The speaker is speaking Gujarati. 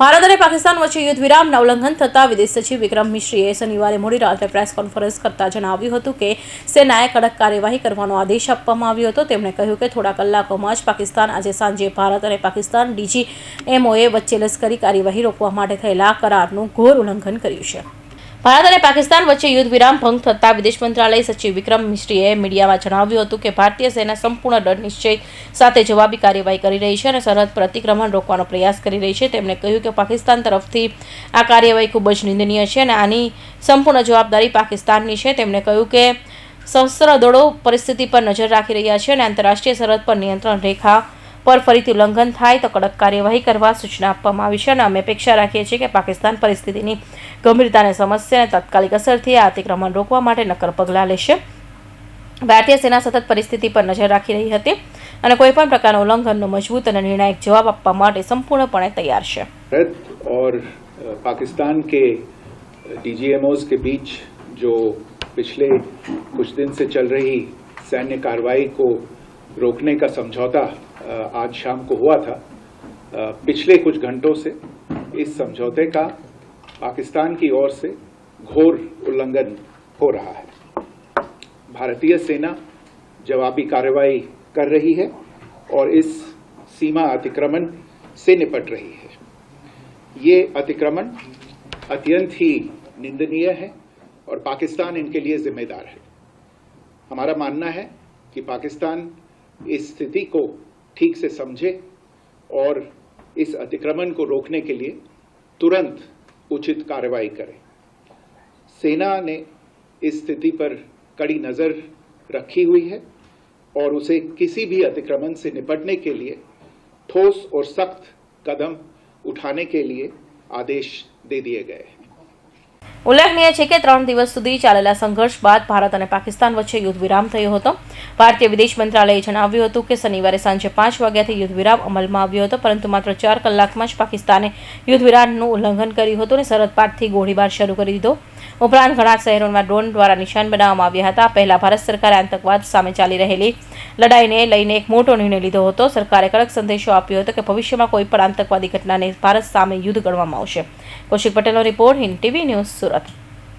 ભારત અને પાકિસ્તાન વચ્ચે યુદ્ધ વિરામના ઉલ્લંઘન થતાં વિદેશ સચિવ વિક્રમ મિશ્રીએ શનિવારે મોડી રાત્રે પ્રેસ કોન્ફરન્સ કરતા જણાવ્યું હતું કે સેનાએ કડક કાર્યવાહી કરવાનો આદેશ આપવામાં આવ્યો હતો। તેમણે કહ્યું કે થોડા કલાકોમાં જ પાકિસ્તાન આજે સાંજે ભારત અને પાકિસ્તાન DGMOએ વચ્ચે લશ્કરી કાર્યવાહી રોકવા માટે થયેલા કરારનું ઘોર ઉલ્લંઘન કર્યું છે। ભારત અને પાકિસ્તાન વચ્ચે યુદ્ધ વિરામ ભંગ થતાં વિદેશ મંત્રાલય સચિવ વિક્રમ મિશ્રીએ મીડિયામાં જણાવ્યું હતું કે ભારતીય સેના સંપૂર્ણ દૃઢ નિશ્ચય સાથે જવાબી કાર્યવાહી કરી રહી છે અને સરહદ પર અતિક્રમણ રોકવાનો પ્રયાસ કરી રહી છે। તેમણે કહ્યું કે પાકિસ્તાન તરફથી આ કાર્યવાહી ખૂબ જ નિંદનીય છે અને આની સંપૂર્ણ જવાબદારી પાકિસ્તાનની છે। તેમણે કહ્યું કે સશસ્ત્ર દળો પરિસ્થિતિ પર નજર રાખી રહ્યા છે અને આંતરરાષ્ટ્રીય સરહદ પર નિયંત્રણ રેખા પર ફરીથી ઉલ્લંઘન થાય તો કડક કાર્યવાહી કરવા સૂચના આપવામાં આવી છે અને અમે અપેક્ષા રાખીએ છીએ કે પાકિસ્તાન પરિસ્થિતિની ગંભીરતાને સમજશે અને તાત્કાલિક અસરથી આ અતિક્રમણ રોકવા માટે નક્કર પગલાં લેશે। ભારતીય સેના સતત પરિસ્થિતિ પર નજર રાખી રહી હતી અને કોઈપણ પ્રકારના ઉલ્લંઘનનો મજબૂત અને નિર્ણાયક જવાબ આપવા માટે સંપૂર્ણપણે તૈયાર છે। भारत और पाकिस्तान के DGMOs के बीच जो पिछले कुछ दिन से चल रही सैन्य कार्रवाई को रोकने का समझौता आज शाम को हुआ था। पिछले कुछ घंटों से इस समझौते का पाकिस्तान की ओर से घोर उल्लंघन हो रहा है। भारतीय सेना जवाबी कार्रवाई कर रही है और इस सीमा अतिक्रमण से निपट रही है। ये अतिक्रमण अत्यंत ही निंदनीय है और पाकिस्तान इनके लिए जिम्मेदार है। हमारा मानना है कि पाकिस्तान इस स्थिति को ठीक से समझे और इस अतिक्रमण को रोकने के लिए तुरंत उचित कार्रवाई करे। सेना ने इस स्थिति पर कड़ी नज़र रखी हुई है और उसे किसी भी अतिक्रमण से निपटने के लिए ठोस और सख्त कदम उठाने के लिए आदेश दे दिए गए हैं। ઉલ્લેખનીય છે કે 3 દિવસ સુધી ચાલેલા સંઘર્ષ બાદ ભારત અને પાકિસ્તાન વચ્ચે યુદ્ધ વિરામ થયો હતો। ભારતીય વિદેશ મંત્રાલયે જણાવ્યું હતું કે શનિવારે સાંજે 5 વાગ્યાથી યુદ્ધ વિરામ અમલમાં આવ્યો હતો, પરંતુ માત્ર 4 કલાકમાં જ પાકિસ્તાને યુદ્ધ વિરામનું ઉલ્લંઘન કર્યું હતું અને સરહદ પારથી ગોળીબાર શરૂ કરી દીધો। ઉપરાંત ઘણા શહેરોમાં ડ્રોન દ્વારા નિશાન બનાવવામાં આવ્યા હતા। પહેલા ભારત સરકારે આતંકવાદ સામે ચાલી રહેલી લડાઈને લઈને એક મોટો નિર્ણય લીધો હતો। સરકારે કડક સંદેશો આપ્યો હતો કે ભવિષ્યમાં કોઈ પણ આતંકવાદી ઘટનાને ભારત સામે યુદ્ધ ગણવામાં આવશે। કૌશિક પટેલનો report, Hind TV news, Surat.